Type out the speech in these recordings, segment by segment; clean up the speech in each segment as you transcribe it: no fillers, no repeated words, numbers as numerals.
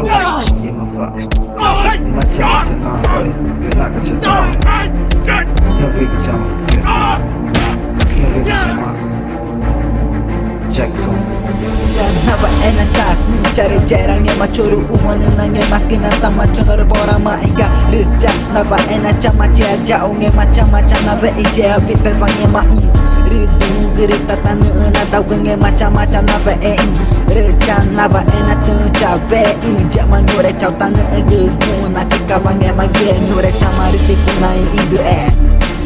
give a fuck. Macam-macam nak kacau. Yang fikir macam yang fikir macam Jackson. Jangan enak tak cari jarangnya macuru umana nangnya makin antama chonor bora mainga reja nava enak cama cia jauh nge macam-macam nave ije abit bevangnya mai ridu gerita tanu na tau nge macam-macam nave reja nava enak tu cabe ije manyure cau tanu ege guna cika bangnya mage nyure cama riti kunai ige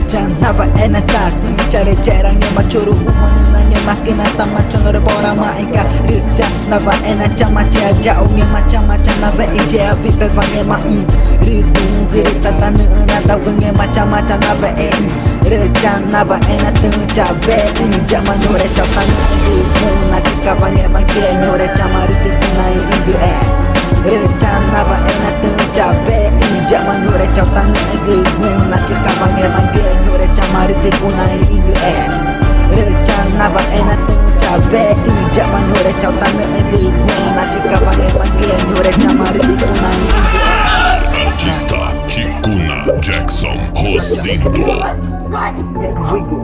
Jangan enak tak cari jarangnya macuru umana nangnya makin antama chonor bora mainga reja nava enak cama cia jauh nge macam-macam nave ije abit bevangnya mai ridu gerita tanu na tau nge macam-macam nave reja nava enak tu cabe ije manyure cau tanu ege guna cika bangnya mage nyure cama riti kunai ige reja nava enak tu cabe ije manyure cau tanu ege guna cika bangnya mage nyure cama riti kunai ige reja nava enak tu cabe ije manyure cau tanu ege guna cika bangnya mage nyure cama riti kunai ige Artista Chikuna Jackson Rosindo. Ya que foi go.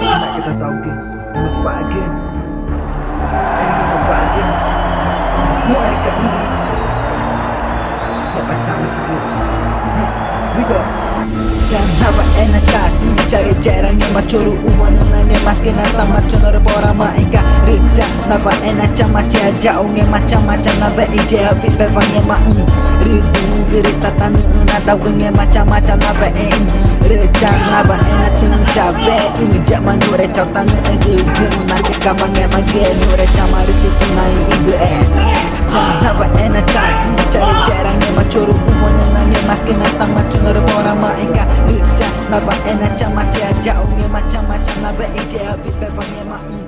Nak kita tahu ke? Nama fage. Ini nama fage. Ku ai kat ni. Ya macam lagi ke? Vigo. Jangan enak tak cari jarangnya macuru umana nangnya makin antama chonor bora mainga reja nava enak cama cia jauh nge macam-macam nave ije abit bevangnya mai ridu gerita tanu na tau nge macam-macam nave reja nava enak tu cabe ije manyure cau tanu ege guna cika bangnya mage nyure cama riti kunai ige Jangan enak tak cari jarangnya macuru umana nangnya makin antama chonor bora mainga reja nava enak cama cia jauh nge macam-macam nave ije abit bevangnya mai